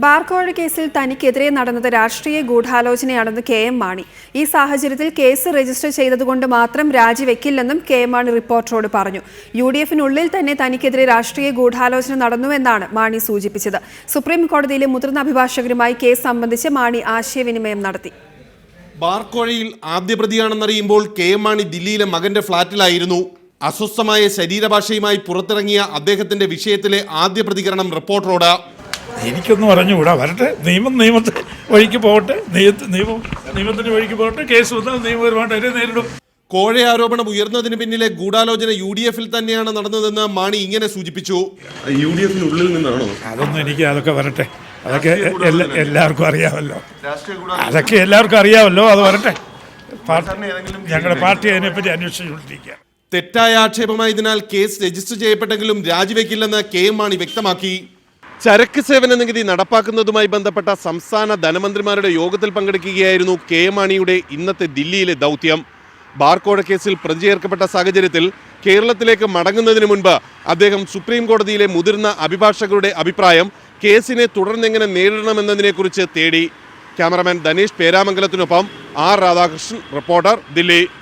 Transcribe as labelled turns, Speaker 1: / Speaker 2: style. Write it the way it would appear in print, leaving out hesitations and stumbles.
Speaker 1: ബാർക്കോഴ കേസിൽ തനിക്കെതിരെ നടന്നത് രാഷ്ട്രീയ ഗൂഢാലോചനയാണെന്ന് കെ.എം. മാണി. ഈ സാഹചര്യത്തിൽ കേസ് രജിസ്റ്റർ ചെയ്തതുകൊണ്ട് മാത്രം രാജിവെക്കില്ലെന്നും കെ.എം. മാണി റിപ്പോർട്ടറോട് പറഞ്ഞു. യുഡിഎഫിനുള്ളിൽ തന്നെ തനിക്കെതിരെ രാഷ്ട്രീയ ഗൂഢാലോചന നടന്നുവെന്നാണ് മാണി സൂചിപ്പിച്ചത്. സുപ്രീം കോടതിയിലെ മുതിർന്ന അഭിഭാഷകരുമായി കേസ് സംബന്ധിച്ച് മാണി ആശയവിനിമയം നടത്തി.
Speaker 2: ബാർക്കോഴയിൽ ആദ്യ പ്രതിയാണെന്നറിയുമ്പോൾ കെ.എം. മാണി ദില്ലിയിലെ മകന്റെ ഫ്ളാറ്റിലായിരുന്നു. അസ്വസ്ഥമായ ശരീരഭാഷയുമായി പുറത്തിറങ്ങിയ അദ്ദേഹത്തിന്റെ വിഷയത്തിലെ ആദ്യ പ്രതികരണം റിപ്പോർട്ടറോട്.
Speaker 3: എനിക്കൊന്നും അറിഞ്ഞുകൂടാ, വരട്ടെ, നിയമത്തെ വഴിക്ക് പോകട്ടെ, നിയമത്തിന്റെ വഴിക്ക് പോകട്ടെ, കേസ് വന്നാൽ നിയമപരമായിട്ട് അതിനെ നേരിടും.
Speaker 2: കോഴ ആരോപണം ഉയർന്നതിന് പിന്നിലെ ഗൂഢാലോചന യുഡിഎഫിൽ തന്നെയാണ് നടന്നതെന്ന് മാണി ഇങ്ങനെ സൂചിപ്പിച്ചു. യുഡിഎഫിനുള്ളിൽ നിന്നാണോ?
Speaker 3: അതൊക്കെ വരട്ടെ, അതൊക്കെ എല്ലാവർക്കും അറിയാമല്ലോ, അത് വരട്ടെ. ഞങ്ങളുടെ പാർട്ടി അതിനെപ്പറ്റി അന്വേഷിച്ചുകൊണ്ടിരിക്കുക.
Speaker 2: തെറ്റായ ആക്ഷേപമായതിനാൽ കേസ് രജിസ്റ്റർ ചെയ്യപ്പെട്ടെങ്കിലും രാജിവെക്കില്ലെന്ന് കെ.എം. മാണി വ്യക്തമാക്കി. ചരക്ക് സേവന നികുതി നടപ്പാക്കുന്നതുമായി ബന്ധപ്പെട്ട സംസ്ഥാന ധനമന്ത്രിമാരുടെ യോഗത്തിൽ പങ്കെടുക്കുകയായിരുന്നു കെ.എം. മാണിയുടെ ഇന്നത്തെ ദില്ലിയിലെ ദൗത്യം. ബാർക്കോഴ കേസിൽ പ്രതി ചേർക്കപ്പെട്ട സാഹചര്യത്തിൽ കേരളത്തിലേക്ക് മടങ്ങുന്നതിന് മുൻപ് അദ്ദേഹം സുപ്രീം കോടതിയിലെ മുതിർന്ന അഭിഭാഷകരുടെ അഭിപ്രായം കേസിനെ തുടർന്നെങ്ങനെ നേരിടണമെന്നതിനെക്കുറിച്ച് തേടി. ക്യാമറമാൻ ധനേഷ് പേരാമംഗലത്തിനൊപ്പം ആർ. രാധാകൃഷ്ണൻ, റിപ്പോർട്ടർ, ദില്ലി.